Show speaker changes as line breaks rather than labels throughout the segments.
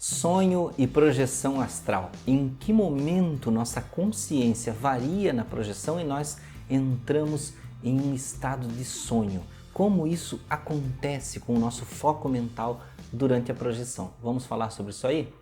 Sonho e projeção astral. Em que momento nossa consciência varia na projeção e nós entramos em um estado de sonho? Como isso acontece com o nosso foco mental durante a projeção? Vamos falar sobre isso aí?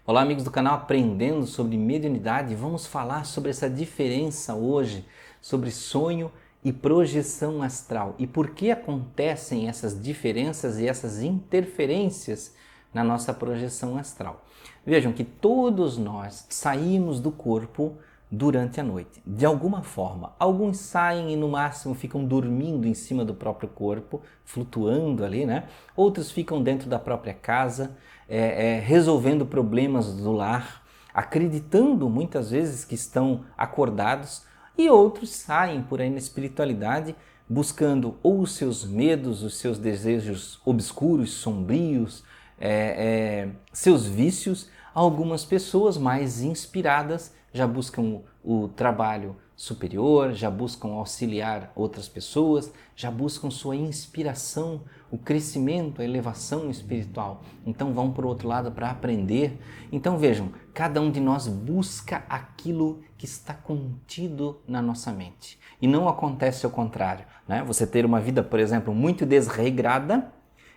Olá amigos do canal Aprendendo sobre Mediunidade, vamos falar sobre essa diferença hoje, sobre sonho e projeção astral e por que acontecem essas diferenças e essas interferências na nossa projeção astral. Vejam que todos nós saímos do corpo durante a noite, de alguma forma. Alguns saem e no máximo ficam dormindo em cima do próprio corpo, flutuando ali, né? Outros ficam dentro da própria casa, resolvendo problemas do lar, acreditando muitas vezes que estão acordados, e outros saem por aí na espiritualidade buscando ou os seus medos, os seus desejos obscuros, sombrios, seus vícios. Algumas pessoas mais inspiradas já buscam o trabalho superior, já buscam auxiliar outras pessoas, já buscam sua inspiração, o crescimento, a elevação espiritual. Então vão para o outro lado para aprender. Então vejam, cada um de nós busca aquilo que está contido na nossa mente. E não acontece o contrário, né? Você ter uma vida, por exemplo, muito desregrada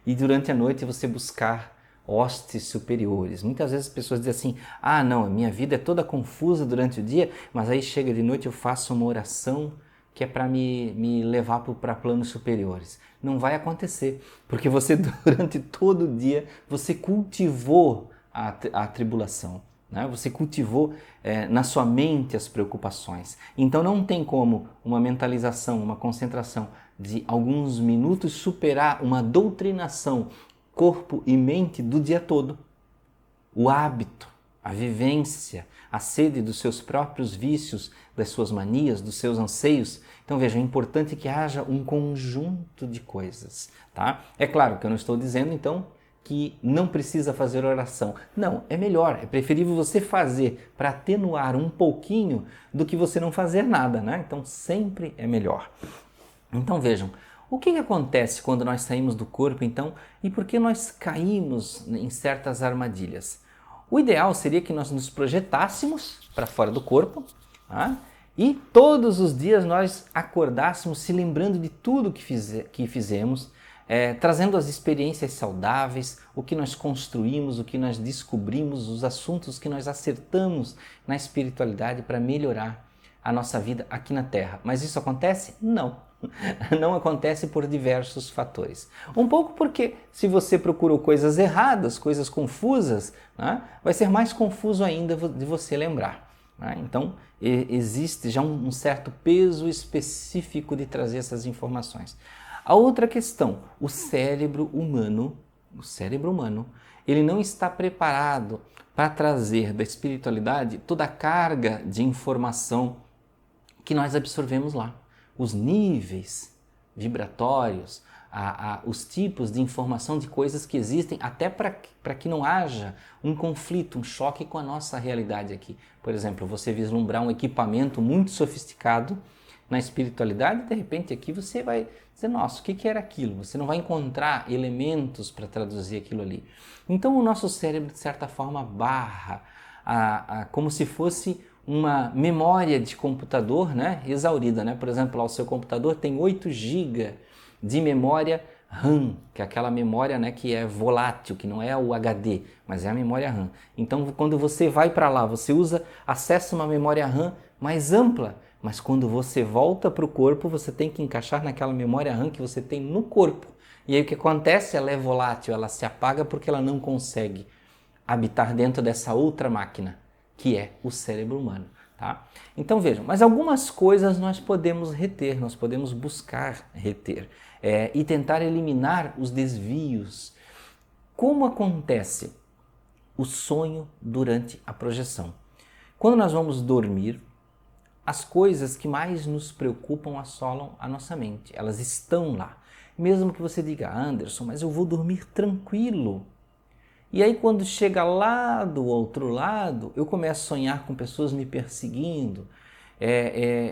e durante a noite você buscar hostes superiores. Muitas vezes as pessoas dizem assim, ah não, a minha vida é toda confusa durante o dia, mas aí chega de noite eu faço uma oração que é para me levar para planos superiores. Não vai acontecer, porque você durante todo o dia você cultivou a tribulação, né? Você cultivou na sua mente as preocupações. Então não tem como uma mentalização, uma concentração de alguns minutos superar uma doutrinação corpo e mente do dia todo. O hábito, a vivência, a sede dos seus próprios vícios, das suas manias, dos seus anseios. Então veja, é importante que haja um conjunto de coisas, tá? É claro que eu não estou dizendo então que não precisa fazer oração. Não, é melhor, é preferível você fazer para atenuar um pouquinho do que você não fazer nada, né? Então sempre é melhor. Então vejam, o que acontece quando nós saímos do corpo, então, e por que nós caímos em certas armadilhas? O ideal seria que nós nos projetássemos para fora do corpo, tá? E todos os dias nós acordássemos se lembrando de tudo que fizemos, trazendo as experiências saudáveis, o que nós construímos, o que nós descobrimos, os assuntos que nós acertamos na espiritualidade para melhorar a nossa vida aqui na Terra. Mas isso acontece? Não. Não acontece por diversos fatores. Um pouco porque se você procurou coisas erradas, coisas confusas, né, vai ser mais confuso ainda de você lembrar, né? Então existe já um certo peso específico de trazer essas informações. A outra questão, o cérebro humano, ele não está preparado para trazer da espiritualidade toda a carga de informação que nós absorvemos lá. Os níveis vibratórios, os tipos de informação de coisas que existem, até para que não haja um conflito, um choque com a nossa realidade aqui. Por exemplo, você vislumbrar um equipamento muito sofisticado na espiritualidade, de repente aqui você vai dizer, nossa, o que era aquilo? Você não vai encontrar elementos para traduzir aquilo ali. Então o nosso cérebro, de certa forma, barra, como se fosse uma memória de computador, né, exaurida, né? Por exemplo, lá o seu computador tem 8 GB de memória RAM, que é aquela memória, né, que é volátil, que não é o HD, mas é a memória RAM. Então, quando você vai para lá, você acessa uma memória RAM mais ampla, mas quando você volta para o corpo, você tem que encaixar naquela memória RAM que você tem no corpo. E aí o que acontece? Ela é volátil, ela se apaga porque ela não consegue habitar dentro dessa outra máquina, que é o cérebro humano, tá? Então vejam, mas algumas coisas nós podemos reter, nós podemos buscar reter e tentar eliminar os desvios. Como acontece o sonho durante a projeção? Quando nós vamos dormir, as coisas que mais nos preocupam assolam a nossa mente, elas estão lá. Mesmo que você diga, Anderson, mas eu vou dormir tranquilo. E aí quando chega lá do outro lado, eu começo a sonhar com pessoas me perseguindo.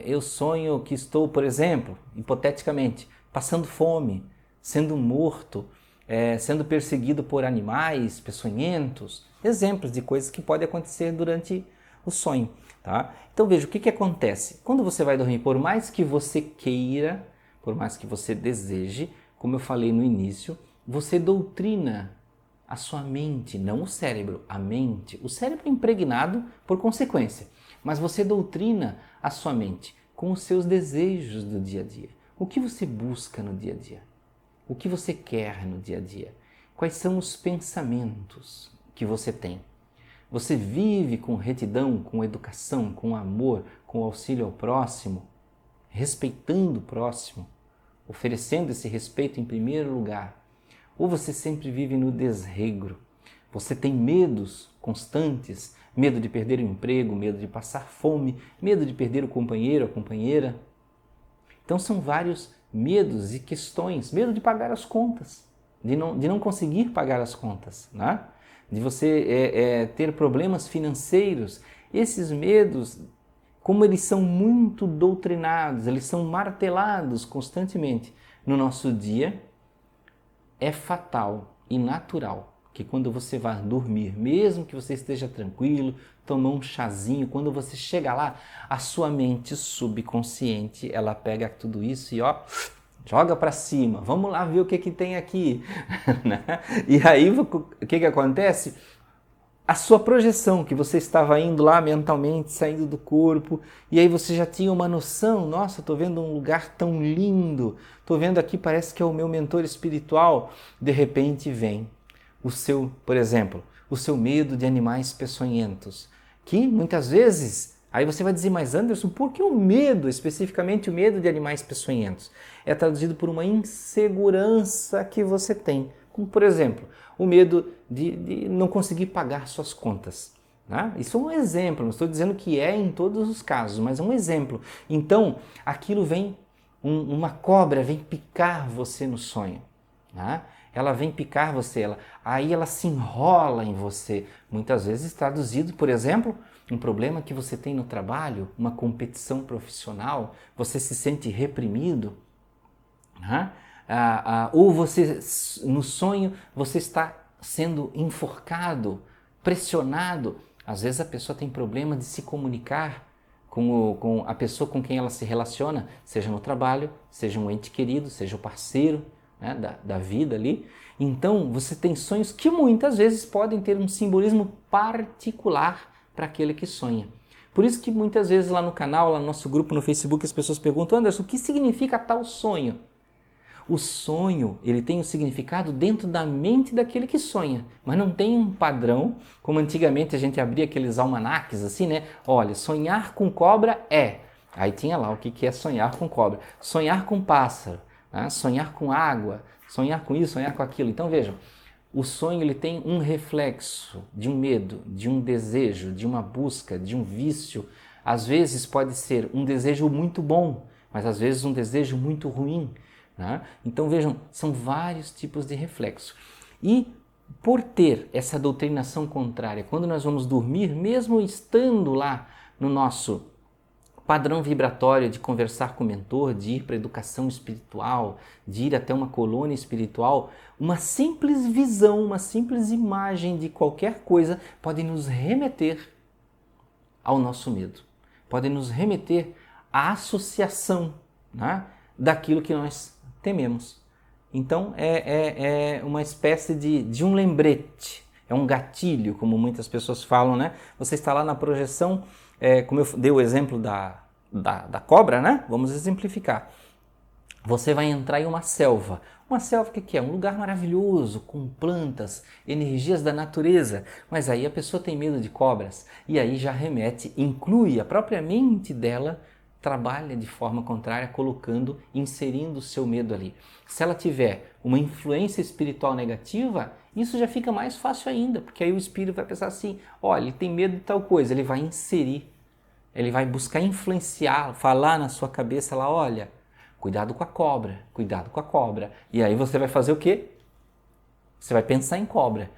Eu sonho que estou, por exemplo, hipoteticamente, passando fome, sendo morto, sendo perseguido por animais peçonhentos. Exemplos de coisas que podem acontecer durante o sonho. Tá? Então veja, o que acontece? Quando você vai dormir, por mais que você queira, por mais que você deseje, como eu falei no início, você doutrina a sua mente, não o cérebro, a mente. O cérebro é impregnado por consequência, mas você doutrina a sua mente com os seus desejos do dia a dia. O que você busca no dia a dia? O que você quer no dia a dia? Quais são os pensamentos que você tem? Você vive com retidão, com educação, com amor, com auxílio ao próximo, respeitando o próximo, oferecendo esse respeito em primeiro lugar? Ou você sempre vive no desregro? Você tem medos constantes, medo de perder o emprego, medo de passar fome, medo de perder o companheiro, a companheira. Então são vários medos e questões, medo de pagar as contas, de não conseguir pagar as contas, né? De você ter problemas financeiros. Esses medos, como eles são muito doutrinados, eles são martelados constantemente no nosso dia, é fatal e natural que quando você vai dormir, mesmo que você esteja tranquilo, tomar um chazinho, quando você chega lá, a sua mente subconsciente, ela pega tudo isso e joga para cima. Vamos lá ver o que tem aqui. E aí o que acontece? A sua projeção, que você estava indo lá mentalmente, saindo do corpo, e aí você já tinha uma noção, nossa, estou vendo um lugar tão lindo, estou vendo aqui, parece que é o meu mentor espiritual. De repente vem o seu, por exemplo, o seu medo de animais peçonhentos, que muitas vezes, aí você vai dizer, mas Anderson, por que o medo, especificamente o medo de animais peçonhentos? É traduzido por uma insegurança que você tem, como por exemplo, o medo de não conseguir pagar suas contas. Né? Isso é um exemplo, não estou dizendo que é em todos os casos, mas é um exemplo. Então, aquilo vem, uma cobra vem picar você no sonho. Né? Ela vem picar você, aí ela se enrola em você. Muitas vezes traduzido, por exemplo, um problema que você tem no trabalho, uma competição profissional, você se sente reprimido, né? Ou você, no sonho, você está sendo enforcado, pressionado. Às vezes a pessoa tem problema de se comunicar com a pessoa com quem ela se relaciona, seja no trabalho, seja um ente querido, seja o parceiro, né, da vida ali. Então você tem sonhos que muitas vezes podem ter um simbolismo particular para aquele que sonha. Por isso que muitas vezes lá no canal, lá no nosso grupo no Facebook, as pessoas perguntam, Anderson, o que significa tal sonho? O sonho, ele tem um significado dentro da mente daquele que sonha, mas não tem um padrão, como antigamente a gente abria aqueles almanaques assim, né? Olha, sonhar com cobra é. Aí tinha lá o que é sonhar com cobra. Sonhar com pássaro, né? Sonhar com água, sonhar com isso, sonhar com aquilo. Então vejam, o sonho ele tem um reflexo de um medo, de um desejo, de uma busca, de um vício. Às vezes pode ser um desejo muito bom, mas às vezes um desejo muito ruim. Né? Então vejam, são vários tipos de reflexo. E por ter essa doutrinação contrária, quando nós vamos dormir, mesmo estando lá no nosso padrão vibratório de conversar com o mentor, de ir para a educação espiritual, de ir até uma colônia espiritual, uma simples visão, uma simples imagem de qualquer coisa pode nos remeter ao nosso medo, pode nos remeter à associação, né, daquilo que nós tememos. Então é uma espécie de um lembrete, é um gatilho, como muitas pessoas falam, né? Você está lá na projeção, como eu dei o exemplo da cobra, né? Vamos exemplificar. Você vai entrar em uma selva. Uma selva que é? Um lugar maravilhoso, com plantas, energias da natureza. Mas aí a pessoa tem medo de cobras. E aí já remete, inclui a própria mente dela, trabalha de forma contrária, inserindo o seu medo ali. Se ela tiver uma influência espiritual negativa, isso já fica mais fácil ainda, porque aí o espírito vai pensar assim, olha, ele tem medo de tal coisa, ele vai inserir, ele vai buscar influenciar, falar na sua cabeça lá, olha, cuidado com a cobra, cuidado com a cobra. E aí você vai fazer o quê? Você vai pensar em cobra.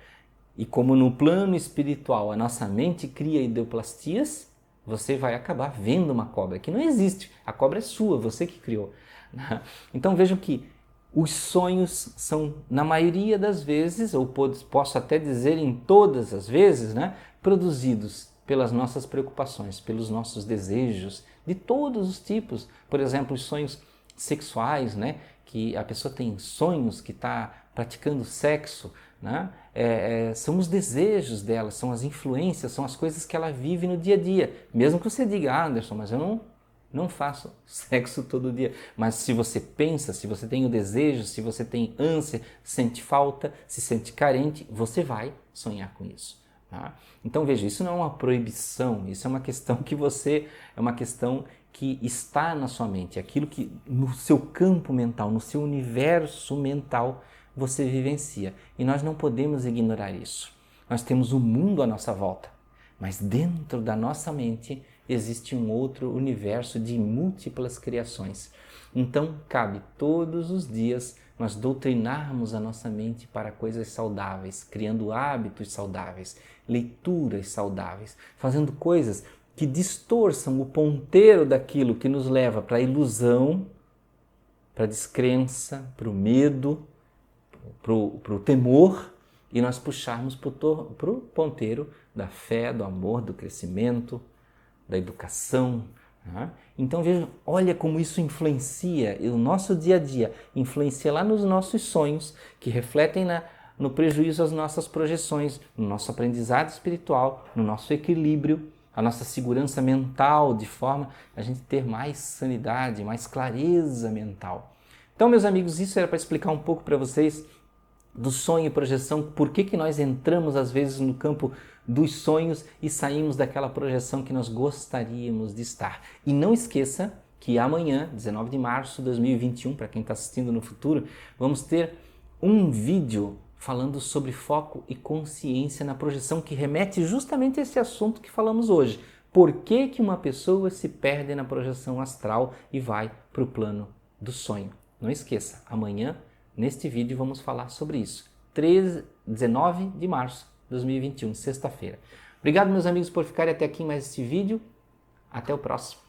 E como no plano espiritual a nossa mente cria ideoplastias, você vai acabar vendo uma cobra que não existe. A cobra é sua, você que criou. Então vejam que os sonhos são, na maioria das vezes, ou posso até dizer em todas as vezes, né, produzidos pelas nossas preocupações, pelos nossos desejos, de todos os tipos. Por exemplo, os sonhos sexuais, né, que a pessoa tem sonhos que está praticando sexo, né, são os desejos dela, são as influências, são as coisas que ela vive no dia a dia. Mesmo que você diga, Anderson, mas eu não faço sexo todo dia. Mas se você pensa, se você tem o desejo, se você tem ânsia, sente falta, se sente carente, você vai sonhar com isso. Tá? Então veja, isso não é uma proibição, isso é uma questão que está na sua mente, aquilo que no seu campo mental, no seu universo mental você vivencia. E nós não podemos ignorar isso. Nós temos o mundo à nossa volta, mas dentro da nossa mente existe um outro universo de múltiplas criações. Então, cabe todos os dias nós doutrinarmos a nossa mente para coisas saudáveis, criando hábitos saudáveis, leituras saudáveis, fazendo coisas que distorçam o ponteiro daquilo que nos leva para a ilusão, para a descrença, para o medo, para o temor, e nós puxarmos para o ponteiro da fé, do amor, do crescimento, da educação. Né? Então veja, olha como isso influencia o nosso dia a dia, influencia lá nos nossos sonhos, que refletem no prejuízo às nossas projeções, no nosso aprendizado espiritual, no nosso equilíbrio, a nossa segurança mental, de forma a gente ter mais sanidade, mais clareza mental. Então, meus amigos, isso era para explicar um pouco para vocês do sonho e projeção, por que nós entramos às vezes no campo dos sonhos e saímos daquela projeção que nós gostaríamos de estar. E não esqueça que amanhã, 19 de março de 2021, para quem está assistindo no futuro, vamos ter um vídeo falando sobre foco e consciência na projeção, que remete justamente a esse assunto que falamos hoje. Por que uma pessoa se perde na projeção astral e vai para o plano do sonho? Não esqueça, amanhã, neste vídeo, vamos falar sobre isso. 19 de março de 2021, sexta-feira. Obrigado, meus amigos, por ficarem até aqui em mais este vídeo. Até o próximo.